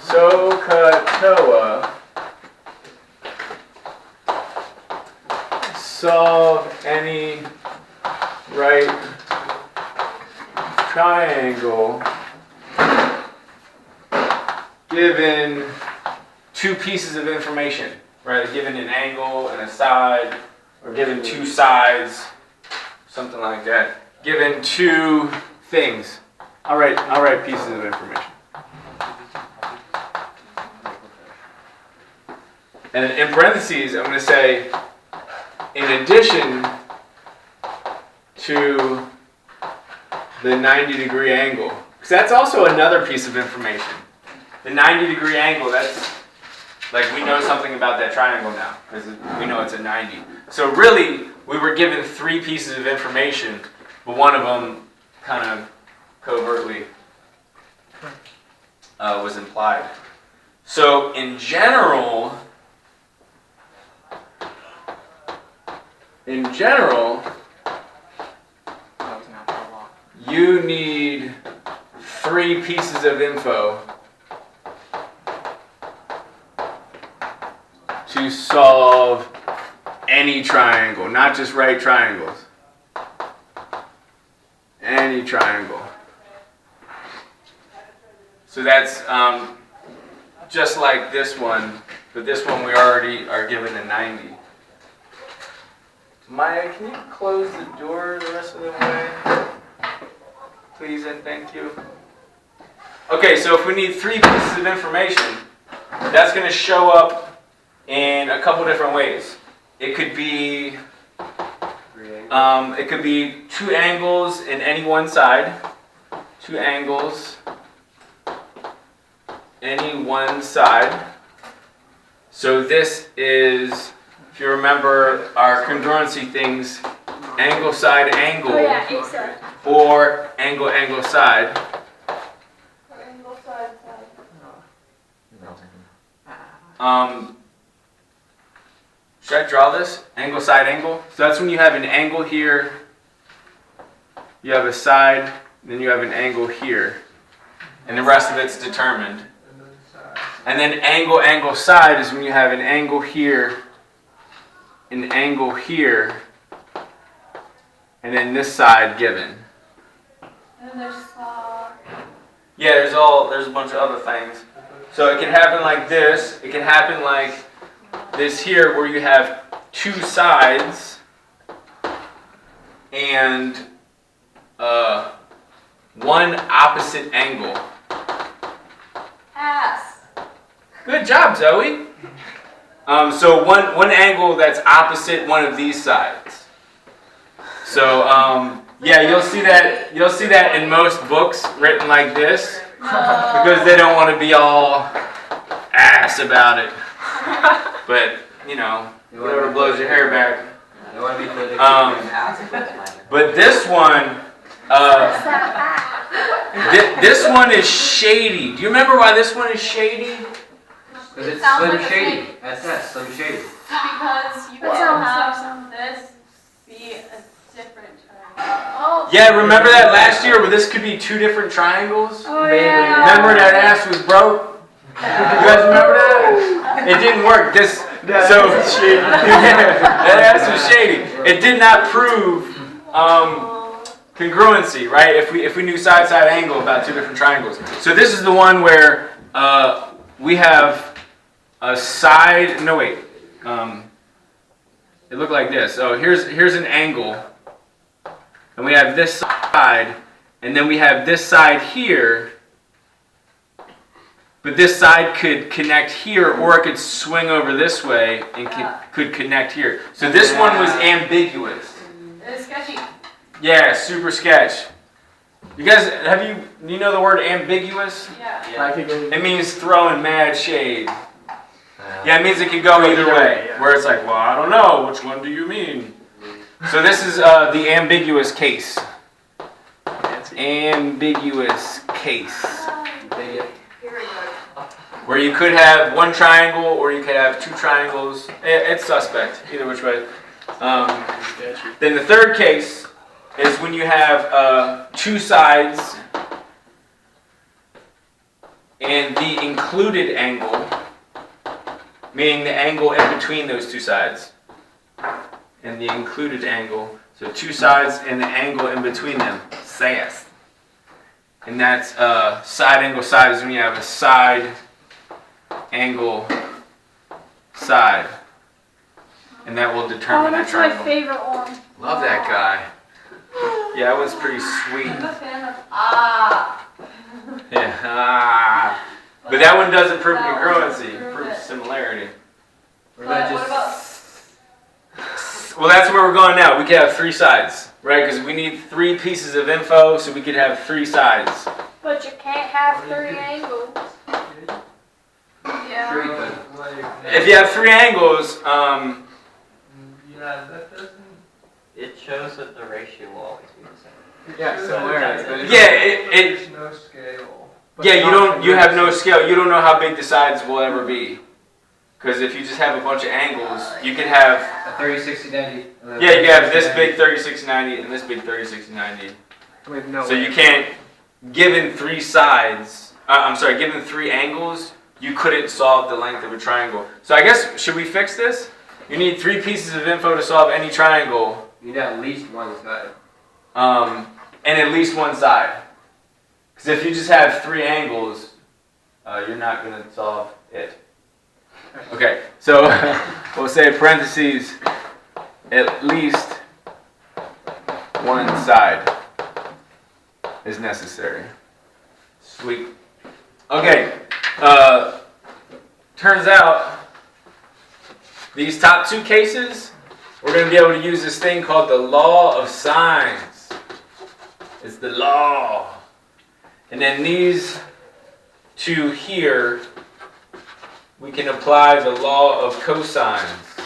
SohCahToa, solve any right triangle given two pieces of information, right? Given an angle and a side, or given two sides, something like that. Given two things. I'll write pieces of information. And in parentheses, I'm going to say, in addition to the 90-degree angle. Because that's also another piece of information. The 90-degree angle, that's like we know something about that triangle now, because we know it's a 90. So really, we were given three pieces of information, but one of them kind of covertly was implied. So in general, you need three pieces of info to solve any triangle, not just right triangles. Any triangle. So that's just like this one, but this one we already are given a 90. Maya, can you close the door the rest of the way? Please and thank you. Okay, so if we need three pieces of information, that's going to show up in a couple different ways. It could be two angles in any one side. Two angles, any one side. So this is, if you remember our congruency things, angle, side, angle, or angle, angle, side. Angle, side, Should I draw this? Angle, side, angle. So that's when you have an angle here, you have a side, then you have an angle here. And the rest of it's determined. And then angle, angle, side is when you have an angle here, an angle here, and then this side given. And there's yeah, there's a bunch of other things. So it can happen like this. It can happen like this here, where you have two sides and one opposite angle. ass. Good job, Zoe. So one angle that's opposite one of these sides. So yeah, you'll see that in most books written like this, because they don't want to be all ass about it. But you know, whatever blows your hair back. But this one, this one is shady. Do you remember why this one is shady? Because it's sounds Slim like a Shady. snake. That's Slim Shady. Because you can have this be a different triangle. Oh. Yeah, remember that last year where this could be two different triangles? Oh yeah. Remember that ass was broke? You guys remember that? It didn't work. That ass was shady. It did not prove congruency, right? If we knew side angle about two different triangles. So this is the one where we have a side. No wait. It looked like this. So here's an angle, and we have this side, and then we have this side here. But this side could connect here, or it could swing over this way and could connect here. So this one was ambiguous. It's sketchy. Yeah, super sketch. You guys, do you know the word ambiguous? Yeah. It means throwing mad shade. Yeah, it means it could go either way. Where it's like, well, I don't know, which one do you mean? So this is the ambiguous case. Ambiguous case. Where you could have one triangle, or you could have two triangles. It's suspect, either which way. Then the third case is when you have two sides and the included angle, meaning the angle in between those two sides, and the included angle, so two sides and the angle in between them, saith. And that's side angle side is when you have a side angle side, and that will determine the that's my triangle. favorite one. Love that guy. Yeah, it was pretty sweet. I'm a fan of Yeah, but that one doesn't prove That one congruency, it doesn't prove proves it. similarity. What about What about Well, that's where we're going now. We could have three sides, right? Because we need three pieces of info, so we could have three sides. but you can't have three angles. Yeah. Pretty good. If you have three angles, Yeah, that doesn't. It shows that the ratio will always be the same. Yeah, similarity. But it's- There's no scale. you have no scale. You don't know how big the sides will ever be. Because if you just have a bunch of angles, you could have, A 30, 60, 90. yeah, you could have this big 30, 60, 90 and this big 30, 60, 90. With no So you can't, given three sides, given three angles, you couldn't solve the length of a triangle. So I guess, should we fix this? You need three pieces of info to solve any triangle, You need at least one side. and at least one side. Because if you just have three angles, you're not going to solve it. Okay, so we'll say parentheses, at least one side is necessary. Sweet. Okay, turns out these top two cases, we're going to be able to use this thing called the law of sines. It's the law. And then these two here, we can apply the law of cosines.